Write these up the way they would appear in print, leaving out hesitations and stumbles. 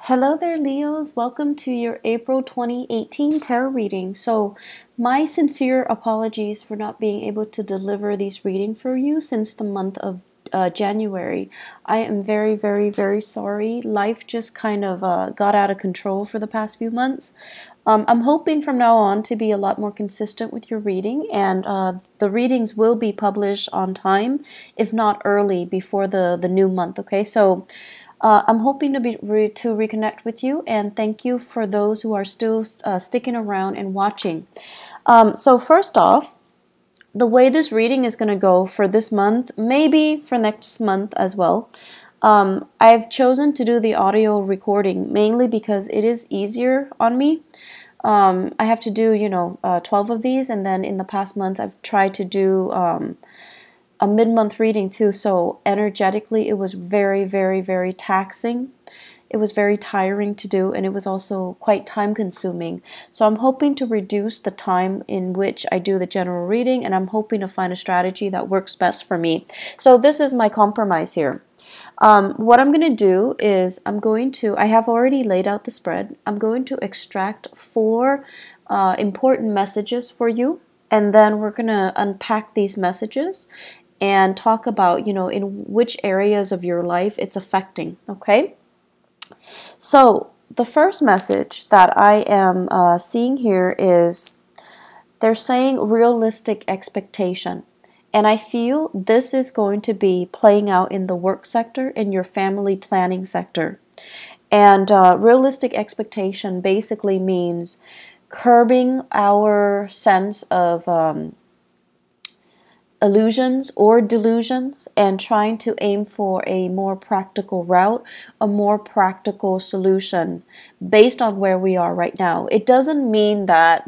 Hello there, Leos. Welcome to your April 2018 tarot reading. So, my sincere apologies for not being able to deliver these readings for you since the month of January. I am very, very, very sorry. Life just kind of got out of control for the past few months. I'm hoping from now on to be a lot more consistent with your reading, and the readings will be published on time, if not early, before the new month. Okay, so I'm hoping to reconnect with you, and thank you for those who are still sticking around and watching. So first off, the way this reading is going to go for this month, maybe for next month as well, I've chosen to do the audio recording mainly because it is easier on me. I have to do, 12 of these, and then in the past months I've tried to do a mid-month reading too, so energetically it was very, very, very taxing. It was very tiring to do, and it was also quite time-consuming. So I'm hoping to reduce the time in which I do the general reading, and I'm hoping to find a strategy that works best for me. So this is my compromise here. What I'm going to do is I have already laid out the spread. I'm going to extract 4 important messages for you, and then we're going to unpack these messages and talk about, in which areas of your life it's affecting, okay? So the first message that I am seeing here is they're saying realistic expectation. And I feel this is going to be playing out in the work sector, in your family planning sector. And realistic expectation basically means curbing our sense of illusions or delusions and trying to aim for a more practical route, a more practical solution based on where we are right now. It doesn't mean that,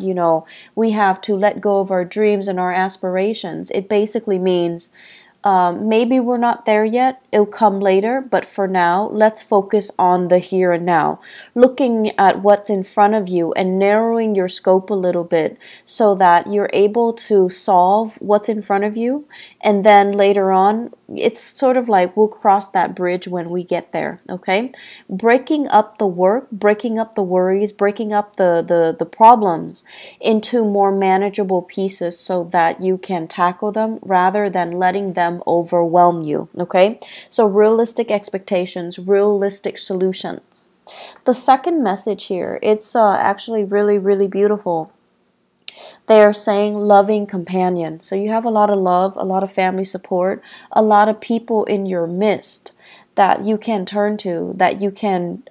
we have to let go of our dreams and our aspirations. It basically means maybe we're not there yet, it'll come later, but for now, let's focus on the here and now. Looking at what's in front of you and narrowing your scope a little bit so that you're able to solve what's in front of you, and then later on, it's sort of like we'll cross that bridge when we get there, okay? Breaking up the work, breaking up the worries, breaking up the problems into more manageable pieces so that you can tackle them rather than letting them overwhelm you, okay? So realistic expectations, realistic solutions. The second message here, it's actually really, really beautiful. They are saying loving companion. So you have a lot of love, a lot of family support, a lot of people in your midst that you can turn to, that you can,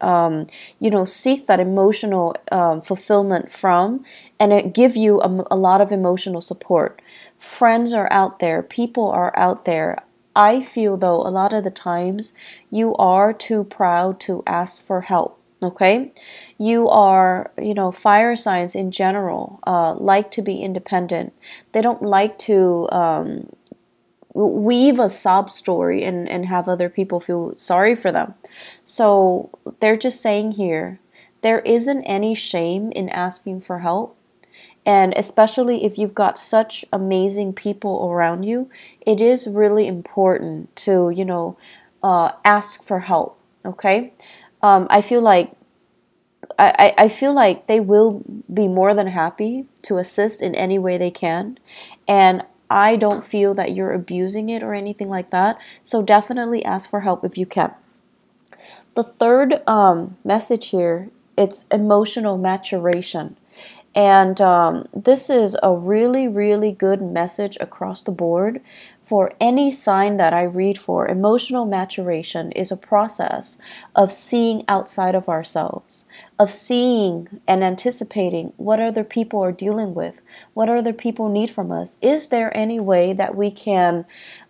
seek that emotional fulfillment from, and it give you a lot of emotional support. Friends are out there, people are out there. I feel, though, a lot of the times you are too proud to ask for help. Okay, you are, fire signs in general like to be independent. They don't like to weave a sob story and have other people feel sorry for them. So they're just saying here, there isn't any shame in asking for help. And especially if you've got such amazing people around you, it is really important to, ask for help. Okay. I feel like I feel like they will be more than happy to assist in any way they can, and I don't feel that you're abusing it or anything like that. So definitely ask for help if you can. The third message here, it's emotional maturation. And this is a really, really good message across the board for any sign that I read for. Emotional maturation is a process of seeing outside of ourselves, of seeing and anticipating what other people are dealing with, what other people need from us. Is there any way that we can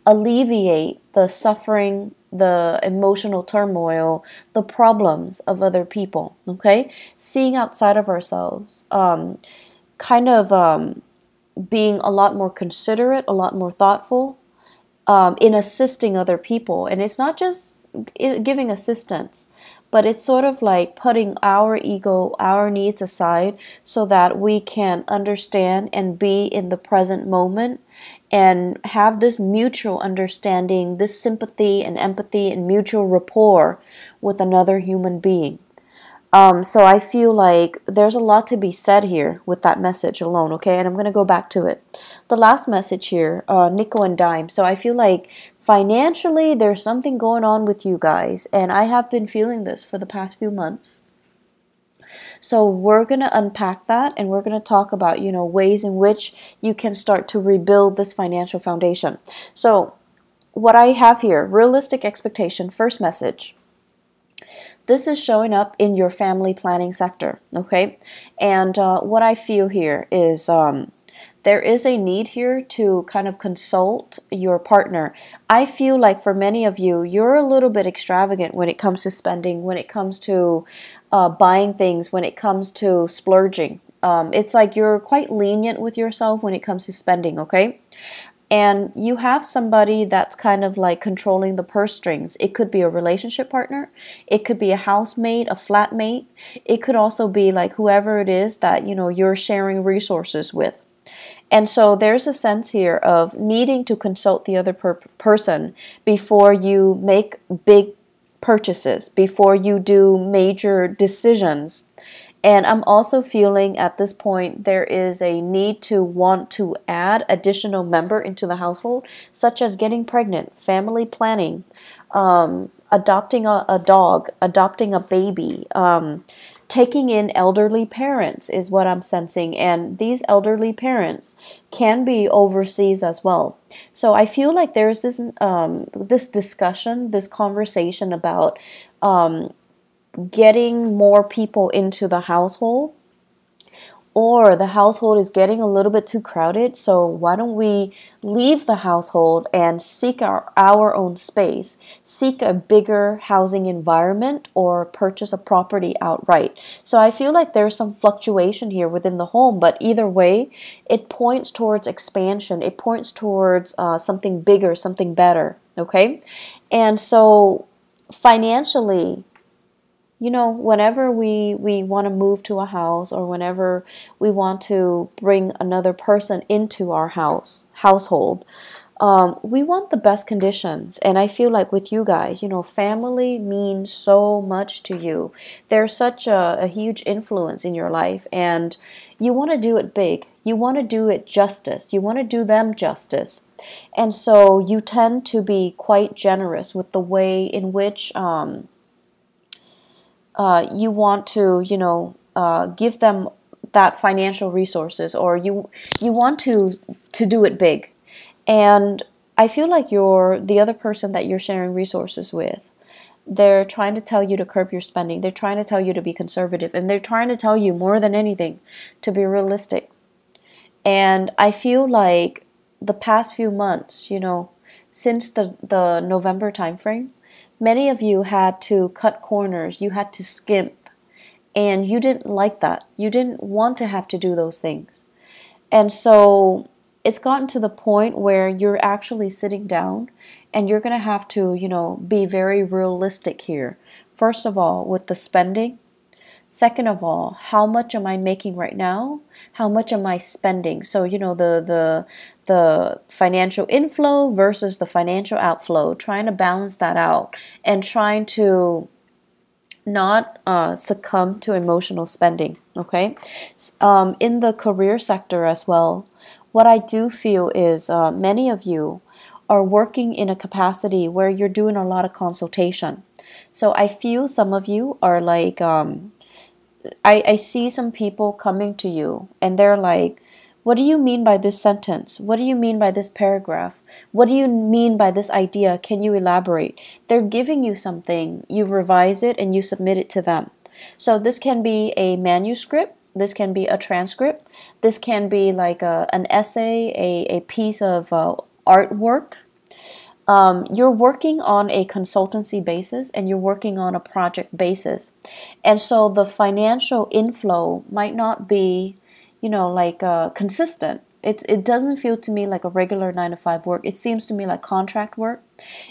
alleviate the suffering, the emotional turmoil, the problems of other people, okay? Seeing outside of ourselves, being a lot more considerate, a lot more thoughtful in assisting other people. And it's not just giving assistance, but it's sort of like putting our ego, our needs aside so that we can understand and be in the present moment and have this mutual understanding, this sympathy and empathy and mutual rapport with another human being. So I feel like there's a lot to be said here with that message alone, okay? And I'm going to go back to it. The last message here, nickel and dime. So I feel like financially there's something going on with you guys, and I have been feeling this for the past few months. So we're going to unpack that, and we're going to talk about, ways in which you can start to rebuild this financial foundation. So what I have here, realistic expectation, first message. This is showing up in your family planning sector, okay? And what I feel here is there is a need here to kind of consult your partner. I feel like for many of you, you're a little bit extravagant when it comes to spending, when it comes to buying things, when it comes to splurging. It's like you're quite lenient with yourself when it comes to spending, okay? And you have somebody that's kind of like controlling the purse strings. It could be a relationship partner. It could be a housemate, a flatmate. It could also be like whoever it is that, you're sharing resources with. And so there's a sense here of needing to consult the other person before you make big purchases, before you do major decisions. And I'm also feeling at this point there is a need to want to add additional member into the household, such as getting pregnant, family planning, adopting a dog, adopting a baby, taking in elderly parents is what I'm sensing. And these elderly parents can be overseas as well. So I feel like there's this discussion, this conversation about getting more people into the household, or the household is getting a little bit too crowded. So why don't we leave the household and seek our own space, seek a bigger housing environment, or purchase a property outright. So I feel like there's some fluctuation here within the home, but either way, it points towards expansion. It points towards something bigger, something better, okay? And so financially, whenever we want to move to a house, or whenever we want to bring another person into our household, we want the best conditions. And I feel like with you guys, family means so much to you. They're such a huge influence in your life, and you want to do it big. You want to do it justice. You want to do them justice. And so you tend to be quite generous with the way in which you want to, give them that financial resources, or you want to do it big. And I feel like the other person that you're sharing resources with, they're trying to tell you to curb your spending. They're trying to tell you to be conservative, and they're trying to tell you more than anything to be realistic. And I feel like the past few months, since the November timeframe, many of you had to cut corners, you had to skimp, and you didn't like that. You didn't want to have to do those things. And so it's gotten to the point where you're actually sitting down and you're going to have to, be very realistic here. First of all, with the spending. Second of all, how much am I making right now? How much am I spending? So, the financial inflow versus the financial outflow, trying to balance that out and trying to not succumb to emotional spending, okay? In the career sector as well, what I do feel is many of you are working in a capacity where you're doing a lot of consultation. So I feel some of you are like, I see some people coming to you and they're like, what do you mean by this sentence? What do you mean by this paragraph? What do you mean by this idea? Can you elaborate? They're giving you something, you revise it, and you submit it to them. So this can be a manuscript, this can be a transcript, this can be like an essay, a piece of artwork. You're working on a consultancy basis and you're working on a project basis. And so the financial inflow might not be, consistent. It doesn't feel to me like a regular 9-to-5 work. It seems to me like contract work.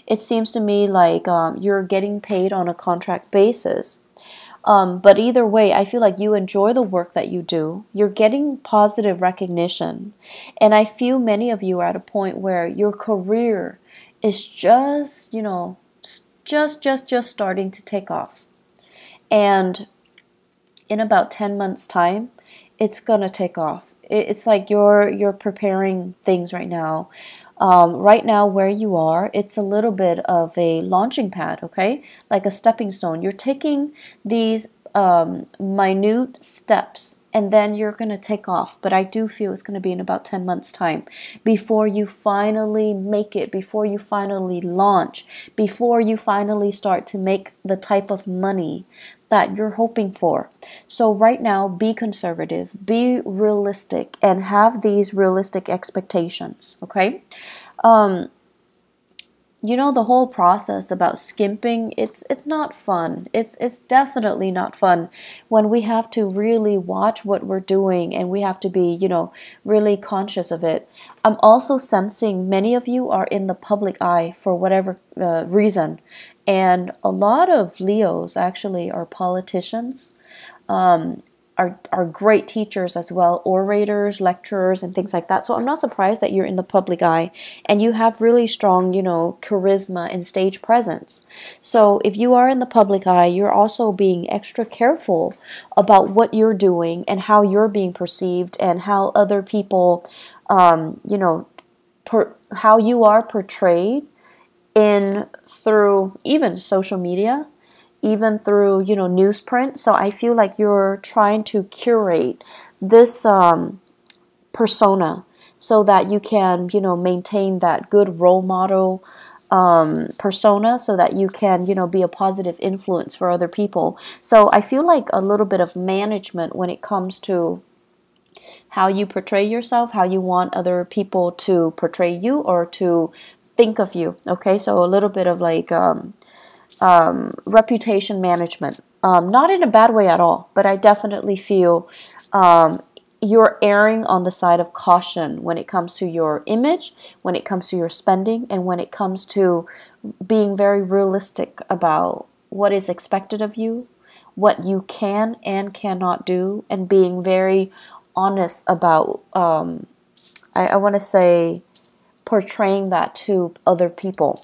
It seems to me like you're getting paid on a contract basis. But either way, I feel like you enjoy the work that you do. You're getting positive recognition. And I feel many of you are at a point where your career is just starting to take off. And in about 10 months time, it's gonna take off. It's like you're preparing things right now. Right now where you are, it's a little bit of a launching pad, okay? Like a stepping stone. You're taking these minute steps, and then you're going to take off. But I do feel it's going to be in about 10 months time before you finally make it, before you finally launch, before you finally start to make the type of money that you're hoping for. So right now, be conservative, be realistic, and have these realistic expectations, okay? You know, the whole process about skimping, it's not fun. It's definitely not fun when we have to really watch what we're doing, and we have to be, you know, really conscious of it. I'm also sensing many of you are in the public eye for whatever reason, and a lot of Leos actually are politicians. Are great teachers as well, orators, lecturers, and things like that. So I'm not surprised that you're in the public eye and you have really strong, you know, charisma and stage presence. So if you are in the public eye, you're also being extra careful about what you're doing and how you're being perceived and how other people, you know, how you are portrayed in through even social media, even through, you know, newsprint. So I feel like you're trying to curate this persona so that you can, you know, maintain that good role model persona, so that you can, you know, be a positive influence for other people. So I feel like a little bit of management when it comes to how you portray yourself, how you want other people to portray you or to think of you. Okay, so a little bit of like reputation management. Not in a bad way at all, but I definitely feel you're erring on the side of caution when it comes to your image, when it comes to your spending, and when it comes to being very realistic about what is expected of you, what you can and cannot do, and being very honest about, I want to say, portraying that to other people.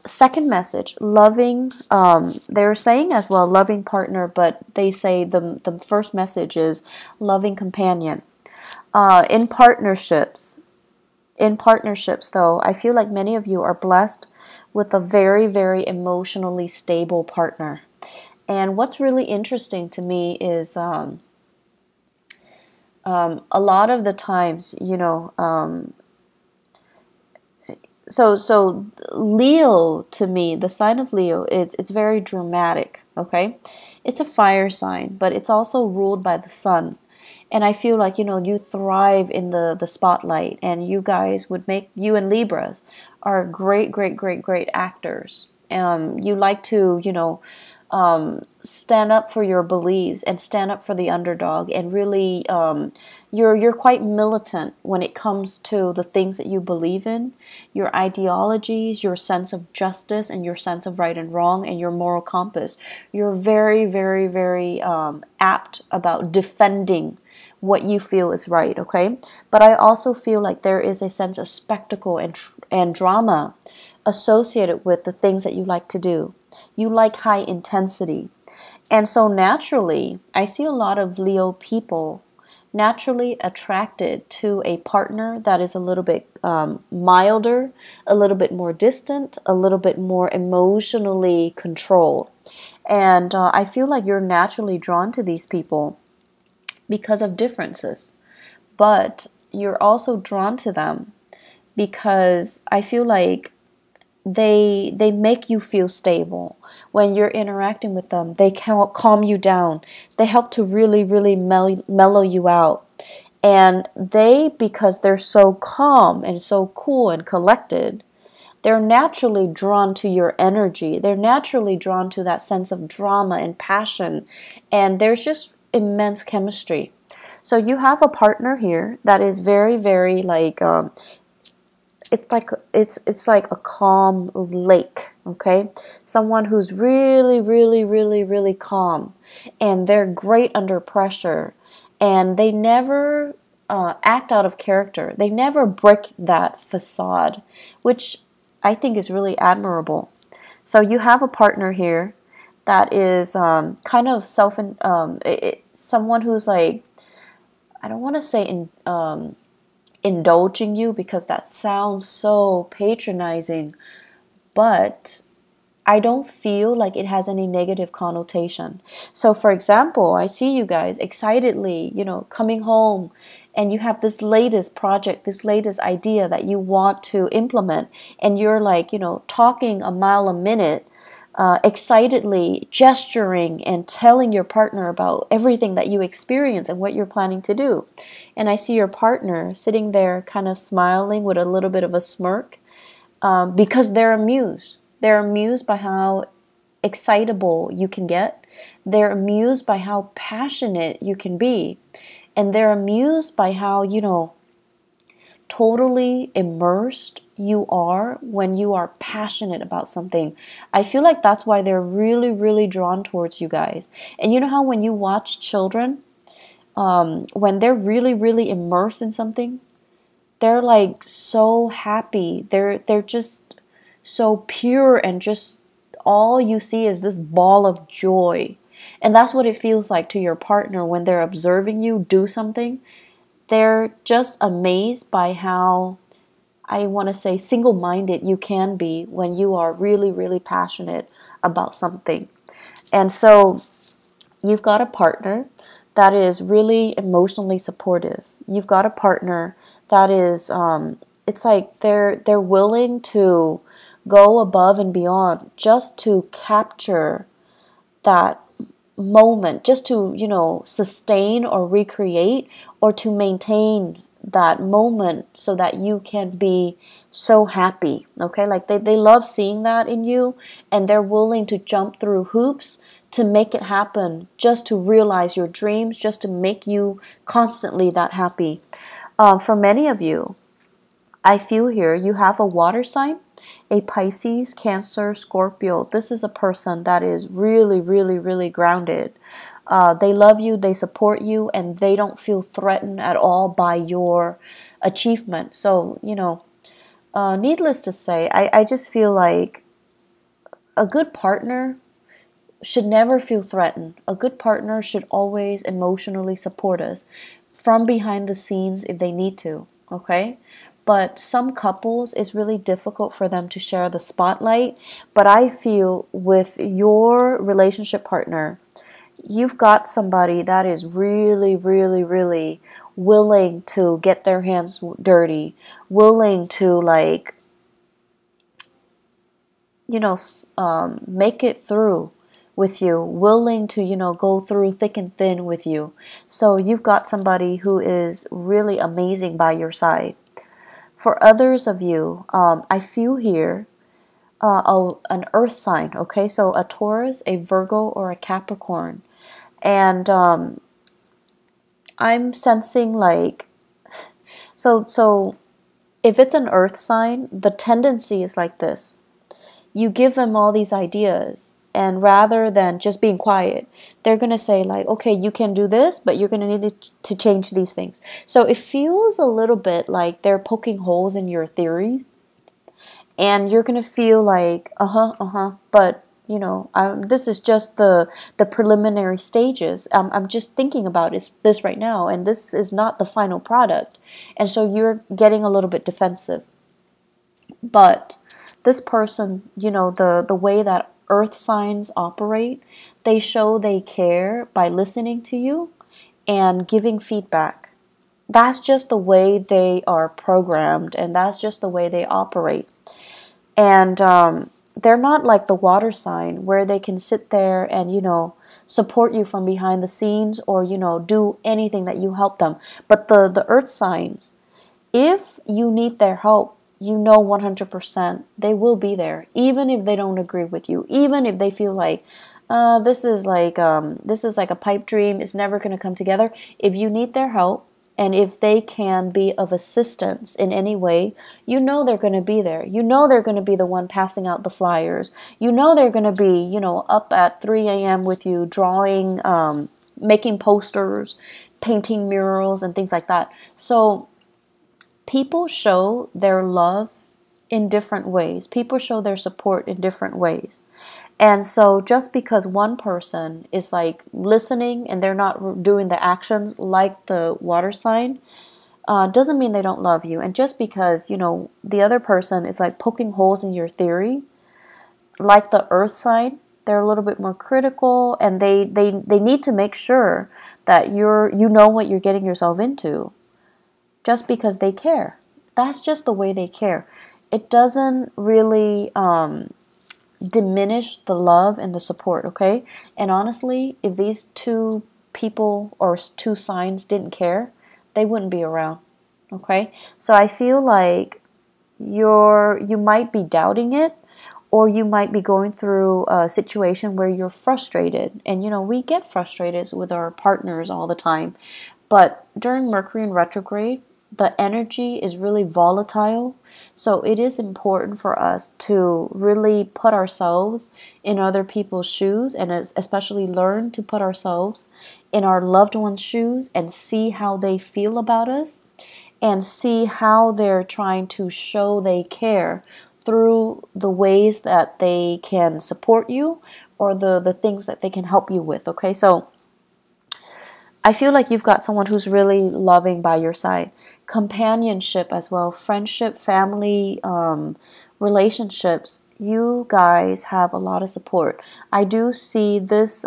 Second message, loving, they're saying as well, loving partner, but they say the first message is loving companion. In partnerships though, I feel like many of you are blessed with a very, very emotionally stable partner. And what's really interesting to me is a lot of the times, you know, So Leo, to me, the sign of Leo, it's very dramatic, okay? It's a fire sign, but it's also ruled by the sun. And I feel like, you know, you thrive in the spotlight, and you guys would make, you and Libras are great, great, great, great actors. You like to, you know, stand up for your beliefs and stand up for the underdog, and really you're quite militant when it comes to the things that you believe in, your ideologies, your sense of justice, and your sense of right and wrong, and your moral compass. You're very, very, very apt about defending what you feel is right, okay? But I also feel like there is a sense of spectacle and drama associated with the things that you like to do. You like high intensity. And so naturally, I see a lot of Leo people naturally attracted to a partner that is a little bit milder, a little bit more distant, a little bit more emotionally controlled. And I feel like you're naturally drawn to these people because of differences. But you're also drawn to them because I feel like they make you feel stable. When you're interacting with them, they calm you down. They help to really, really mellow you out. And because they're so calm and so cool and collected, they're naturally drawn to your energy. They're naturally drawn to that sense of drama and passion. And there's just immense chemistry. So you have a partner here that is very, very like, it's like a calm lake, okay? Someone who's really, really, really, really calm, and they're great under pressure, and they never act out of character. They never break that facade, which I think is really admirable. So you have a partner here that is kind of someone who's like, I don't want to say indulging you because that sounds so patronizing, but I don't feel like it has any negative connotation. So for example, I see you guys excitedly, coming home, and you have this latest project, this latest idea that you want to implement, and you're like, talking a mile a minute, excitedly gesturing and telling your partner about everything that you experience and what you're planning to do. And I see your partner sitting there kind of smiling with a little bit of a smirk, because they're amused. They're amused by how excitable you can get. They're amused by how passionate you can be. And they're amused by how, totally immersed you are when you are passionate about something. I feel like that's why they're really, really drawn towards you guys. And you know how when you watch children, when they're really, really immersed in something, they're like so happy. They're just so pure, and just all you see is this ball of joy. And that's what it feels like to your partner when they're observing you do something. They're just amazed by how, I want to say, single-minded you can be when you are really, really passionate about something. And so you've got a partner that is really emotionally supportive. You've got a partner that is, it's like they're willing to go above and beyond just to capture that moment, just to, sustain or recreate or to maintain that moment so that you can be so happy. Okay, like they love seeing that in you, and they're willing to jump through hoops to make it happen, just to realize your dreams, just to make you constantly that happy. For many of you, I feel here you have a water sign, a Pisces, Cancer, Scorpio. This is a person that is really, really, really grounded. They love you, they support you, and they don't feel threatened at all by your achievement. So, needless to say, I just feel like a good partner should never feel threatened. A good partner should always emotionally support us from behind the scenes if they need to, okay? But some couples, it's really difficult for them to share the spotlight. But I feel with your relationship partner, you've got somebody that is really, really, really willing to get their hands dirty, willing to make it through with you, willing to, go through thick and thin with you. So you've got somebody who is really amazing by your side. For others of you, I feel here an earth sign, okay? So a Taurus, a Virgo, or a Capricorn. And I'm sensing so if it's an earth sign, the tendency is like this. You give them all these ideas, and rather than just being quiet, they're going to say okay, you can do this, but you're going to need to change these things. So it feels a little bit like they're poking holes in your theory, and you're going to feel like, but this is just the preliminary stages. I'm just thinking about this right now, and this is not the final product. And so you're getting a little bit defensive. But this person, the way that earth signs operate, they show they care by listening to you and giving feedback. That's just the way they are programmed, and that's just the way they operate. And they're not like the water sign where they can sit there and, support you from behind the scenes or, do anything that you help them. But the earth signs, if you need their help, 100% they will be there, even if they don't agree with you, even if they feel like this is like a pipe dream, it's never going to come together. If you need their help, and if they can be of assistance in any way, they're going to be there. They're going to be the one passing out the flyers. They're going to be, up at 3 a.m. with you, drawing, making posters, painting murals, and things like that. So people show their love in different ways. People show their support in different ways. And so just because one person is like listening and they're not doing the actions like the water sign, doesn't mean they don't love you. And just because, the other person is like poking holes in your theory, like the earth sign, they're a little bit more critical, and they need to make sure that you know what you're getting yourself into, just because they care. That's just the way they care. It doesn't really diminish the love and the support, okay? And honestly, if these two people or two signs didn't care, they wouldn't be around, okay? So I feel like you might be doubting it, or you might be going through a situation where you're frustrated. And we get frustrated with our partners all the time. But during Mercury in retrograde, the energy is really volatile. So it is important for us to really put ourselves in other people's shoes, and especially learn to put ourselves in our loved ones' shoes and see how they feel about us, and see how they're trying to show they care through the ways that they can support you, or the things that they can help you with, okay? So I feel like you've got someone who's really loving by your side. Companionship as well, friendship, family, relationships. You guys have a lot of support. I do see this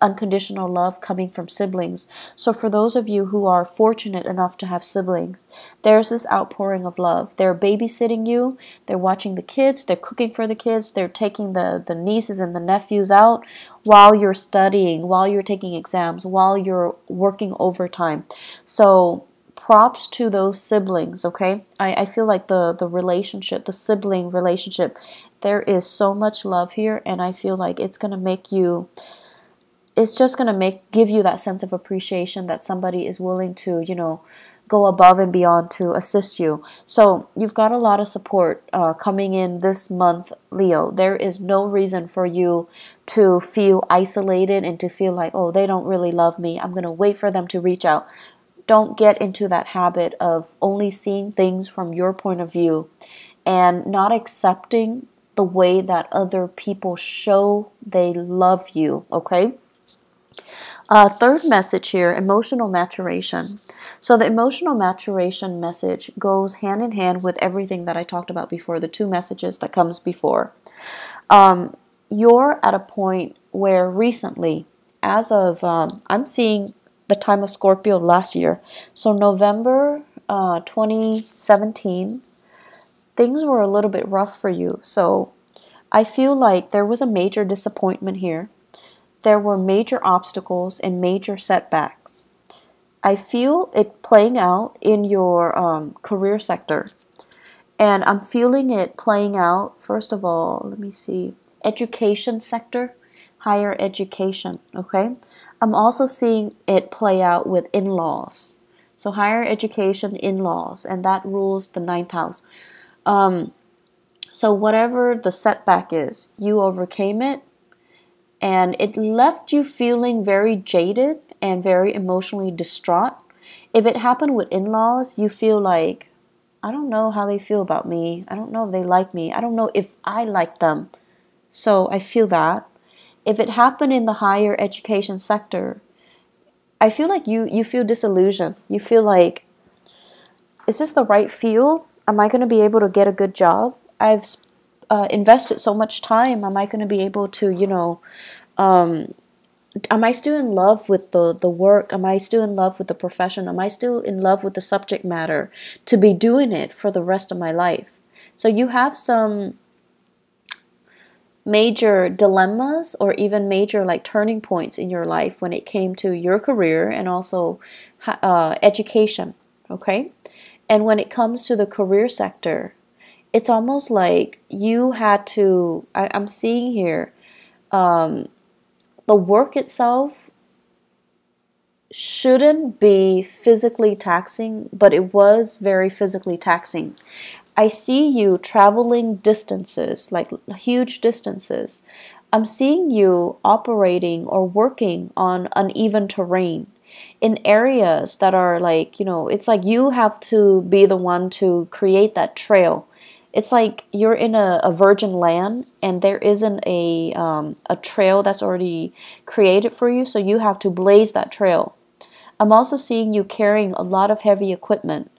unconditional love coming from siblings. So for those of you who are fortunate enough to have siblings, there's this outpouring of love. They're babysitting you, they're watching the kids, they're cooking for the kids, they're taking the nieces and the nephews out while you're studying, while you're taking exams, while you're working overtime. So props to those siblings, okay? I feel like the relationship, the sibling relationship, there is so much love here, and I feel like it's going to make you, it's just going to give you that sense of appreciation that somebody is willing to, go above and beyond to assist you. So you've got a lot of support coming in this month, Leo. There is no reason for you to feel isolated and to feel like, oh, they don't really love me, I'm going to wait for them to reach out. Don't get into that habit of only seeing things from your point of view and not accepting the way that other people show they love you, okay? Third message here, emotional maturation. So the emotional maturation message goes hand in hand with everything that I talked about before, the two messages that comes before. You're at a point where recently, as of, I'm seeing the time of Scorpio last year. So November 2017, things were a little bit rough for you. So I feel like there was a major disappointment here. There were major obstacles and major setbacks. I feel it playing out in your career sector. And I'm feeling it playing out, first of all, let me see, education sector, higher education, okay? I'm also seeing it play out with in-laws. So higher education, in-laws, and that rules the ninth house. So whatever the setback is, you overcame it, and it left you feeling very jaded and very emotionally distraught. If it happened with in-laws, you feel like, I don't know how they feel about me. I don't know if they like me. I don't know if I like them. So I feel that. If it happened in the higher education sector, I feel like you feel disillusioned. You feel like, is this the right field? Am I going to be able to get a good job? I've invested so much time. Am I going to be able to, am I still in love with the work? Am I still in love with the profession? Am I still in love with the subject matter to be doing it for the rest of my life? So you have some major dilemmas or even major like turning points in your life when it came to your career and also education, okay? And when it comes to the career sector, it's almost like you had to, I'm seeing here, the work itself shouldn't be physically taxing, but it was very physically taxing. I see you traveling distances, like huge distances. I'm seeing you operating or working on uneven terrain in areas that are like, it's like you have to be the one to create that trail. It's like you're in a virgin land and there isn't a trail that's already created for you, so you have to blaze that trail. I'm also seeing you carrying a lot of heavy equipment,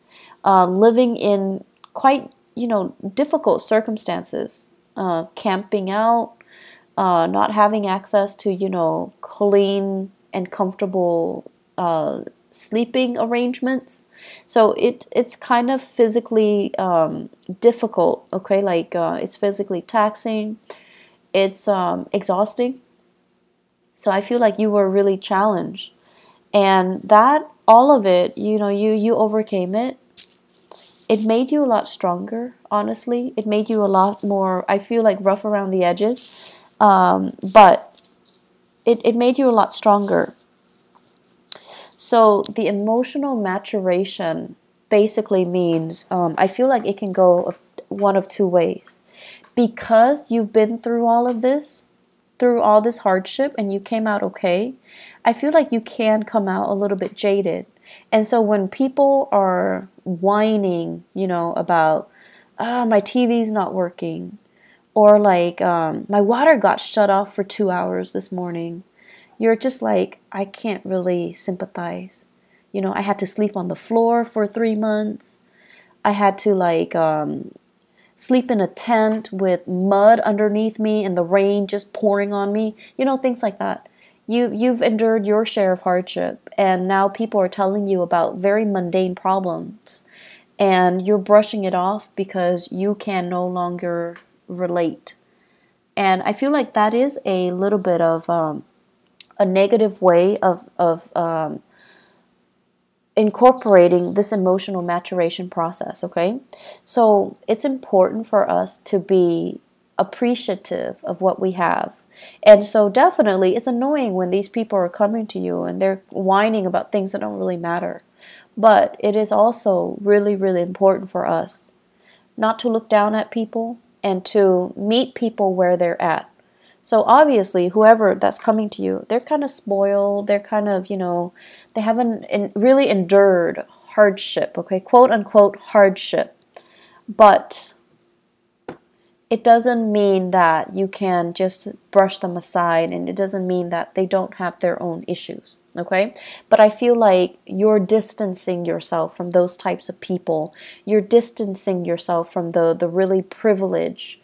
living in quite, difficult circumstances, camping out, not having access to, clean and comfortable sleeping arrangements. So it's kind of physically difficult, okay? Like it's physically taxing, it's exhausting. So I feel like you were really challenged, and that all of it, you overcame it. It made you a lot stronger, honestly. It made you a lot more, I feel like, rough around the edges, but it made you a lot stronger. So the emotional maturation basically means, I feel like it can go of one of two ways. Because you've been through all of this, through all this hardship, and you came out okay, I feel like you can come out a little bit jaded. And so when people are whining, about, my TV's not working, or like, my water got shut off for 2 hours this morning, you're just like, I can't really sympathize. I had to sleep on the floor for 3 months. I had to like sleep in a tent with mud underneath me and the rain just pouring on me. Things like that. You've endured your share of hardship, and now people are telling you about very mundane problems, and you're brushing it off because you can no longer relate. And I feel like that is a little bit of a negative way of incorporating this emotional maturation process, okay? So it's important for us to be appreciative of what we have. And so definitely it's annoying when these people are coming to you and they're whining about things that don't really matter. But it is also really, really important for us not to look down at people and to meet people where they're at. So obviously, whoever that's coming to you, they're kind of spoiled. They're kind of, they haven't really endured hardship, okay? Quote unquote hardship. But it doesn't mean that you can just brush them aside, and it doesn't mean that they don't have their own issues, okay? But I feel like you're distancing yourself from those types of people. You're distancing yourself from the really privileged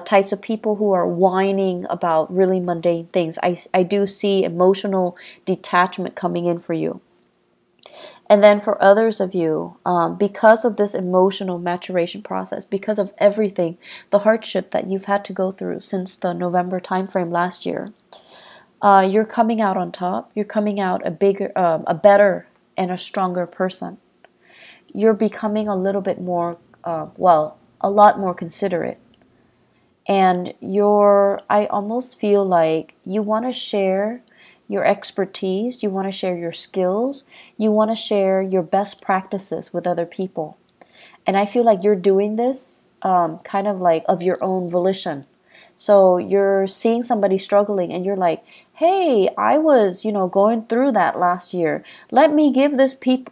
types of people who are whining about really mundane things. I do see emotional detachment coming in for you. And then for others of you, because of this emotional maturation process, because of everything, the hardship that you've had to go through since the November timeframe last year, you're coming out on top. You're coming out a bigger, a better, and a stronger person. You're becoming a little bit more, a lot more considerate. And I almost feel like you want to share your expertise, you want to share your skills, you want to share your best practices with other people. And I feel like you're doing this kind of like of your own volition. So you're seeing somebody struggling and you're like, hey, I was, going through that last year. Let me give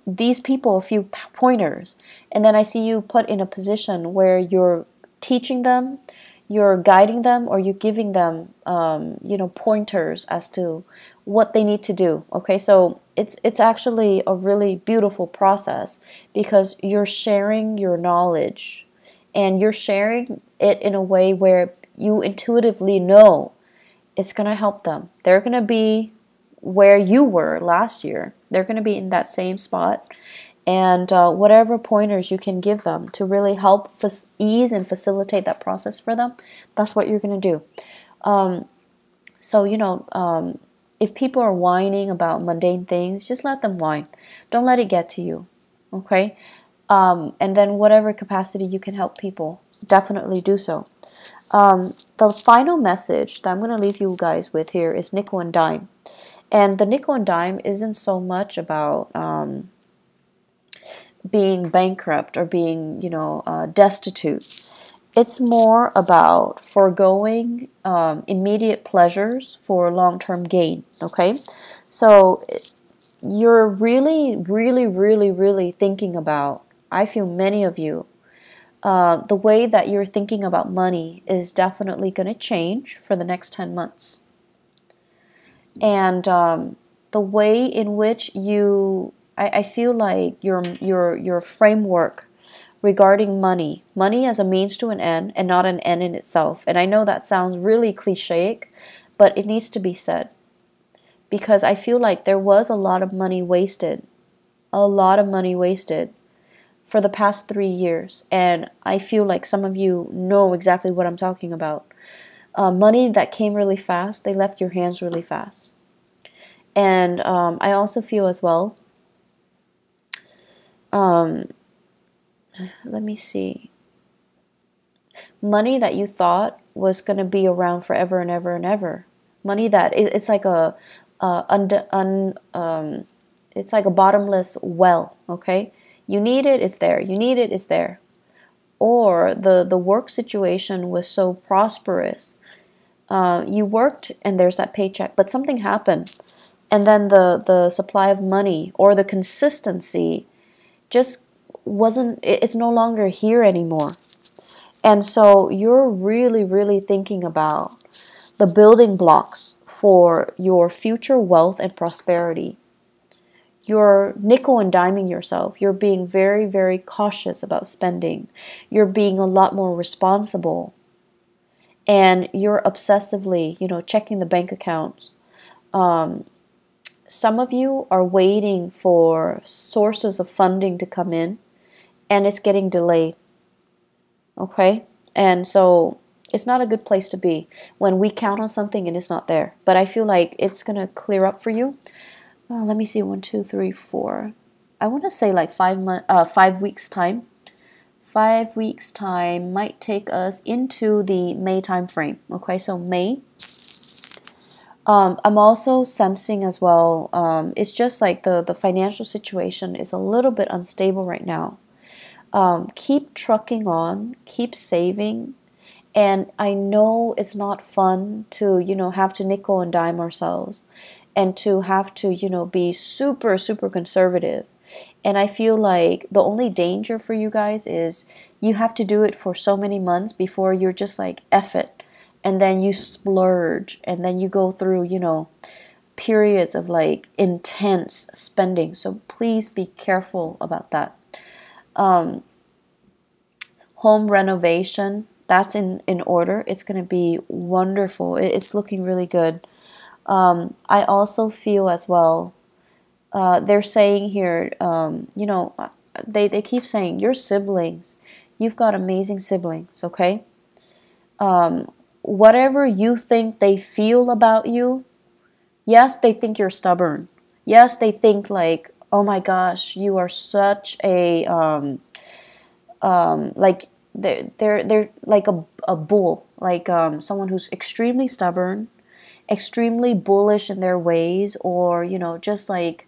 these people a few pointers. And then I see you put in a position where you're teaching them, you're guiding them, or you're giving them, pointers as to what they need to do. Okay, so it's actually a really beautiful process because you're sharing your knowledge, and you're sharing it in a way where you intuitively know it's going to help them. They're going to be where you were last year. They're going to be in that same spot. And whatever pointers you can give them to really help ease and facilitate that process for them, that's what you're going to do. If people are whining about mundane things, just let them whine. Don't let it get to you, okay? And then whatever capacity you can help people, definitely do so. The final message that I'm going to leave you guys with here is nickel and dime. And the nickel and dime isn't so much about being bankrupt or being, destitute. It's more about foregoing immediate pleasures for long-term gain, okay? So you're really, really, really, really thinking about, I feel many of you the way that you're thinking about money is definitely going to change for the next 10 months. And the way in which I feel like your framework regarding money as a means to an end and not an end in itself. And I know that sounds really cliche, but it needs to be said. Because I feel like there was a lot of money wasted. A lot of money wasted for the past 3 years. And I feel like some of you know exactly what I'm talking about. Money that came really fast, they left your hands really fast. And I also feel as well, let me see, money that you thought was going to be around forever and ever and ever. Money that it's like it's like a bottomless well, okay? You need it, it's there. You need it, it's there. Or the work situation was so prosperous. You worked and there's that paycheck, but something happened. And then the supply of money or the consistency just wasn't, it's no longer here anymore. And so you're really, really thinking about the building blocks for your future wealth and prosperity. You're nickel and diming yourself. You're being very, very cautious about spending. You're being a lot more responsible. And you're obsessively, checking the bank accounts. Some of you are waiting for sources of funding to come in, and it's getting delayed. Okay? And so it's not a good place to be when we count on something and it's not there. But I feel like it's going to clear up for you. Let me see, 1, 2, 3, 4. I want to say like 5 weeks time. 5 weeks time might take us into the May time frame. Okay, so May. I'm also sensing as well, it's just like the financial situation is a little bit unstable right now. Keep trucking on, keep saving. And I know it's not fun to, have to nickel and dime ourselves and to have to, be super, super conservative. And I feel like the only danger for you guys is you have to do it for so many months before you're just like, F it. And then you splurge, and then you go through, periods of like intense spending. So please be careful about that. Home renovation, that's in order. It's going to be wonderful. It's looking really good. I also feel as well, they're saying here, they keep saying, your siblings, you've got amazing siblings, okay? Whatever you think they feel about you, yes, they think you're stubborn. Yes, they think like, oh my gosh, you are such a, like, they're like a bull, like someone who's extremely stubborn, extremely bullish in their ways, or, just like,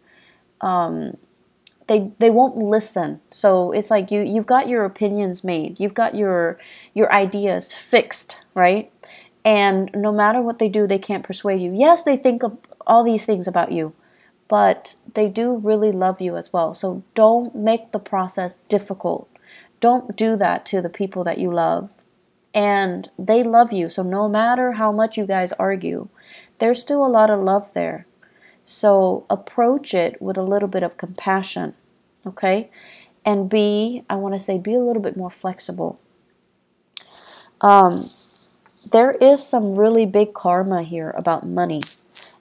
they won't listen. So it's like you've got your opinions made. You've got your ideas fixed, right? And no matter what they do, they can't persuade you. Yes, they think of all these things about you, but they do really love you as well. So don't make the process difficult. Don't do that to the people that you love. And they love you. So no matter how much you guys argue, there's still a lot of love there. So approach it with a little bit of compassion, okay? And I want to say, be a little bit more flexible. There is some really big karma here about money.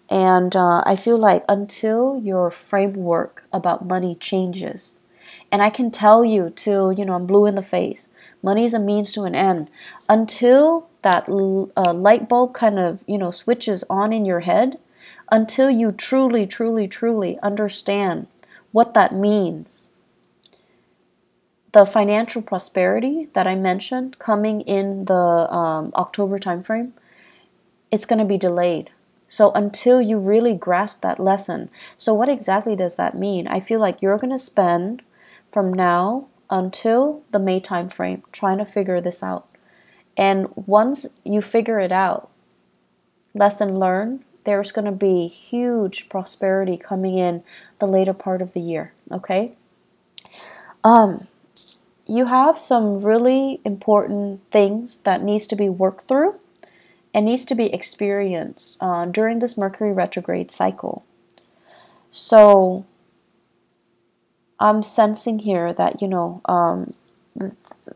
And I feel like until your framework about money changes, and I can tell you till, I'm blue in the face, money is a means to an end. Until that light bulb kind of, switches on in your head, until you truly, truly, truly understand what that means. The financial prosperity that I mentioned coming in the October timeframe, it's going to be delayed. So until you really grasp that lesson. So what exactly does that mean? I feel like you're going to spend from now until the May timeframe trying to figure this out. And once you figure it out, lesson learned, there's going to be huge prosperity coming in the later part of the year, okay? you have some really important things that needs to be worked through and needs to be experienced during this Mercury retrograde cycle. So I'm sensing here that,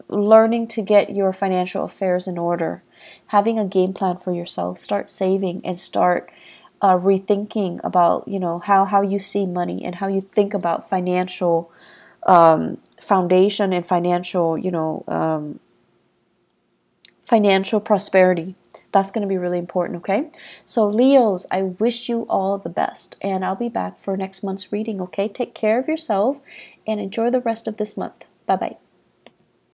learning to get your financial affairs in order, having a game plan for yourself, start saving and start rethinking about, how you see money and how you think about financial foundation and financial prosperity. That's going to be really important, okay? So Leos, I wish you all the best, and I'll be back for next month's reading, okay? Take care of yourself and enjoy the rest of this month. Bye-bye.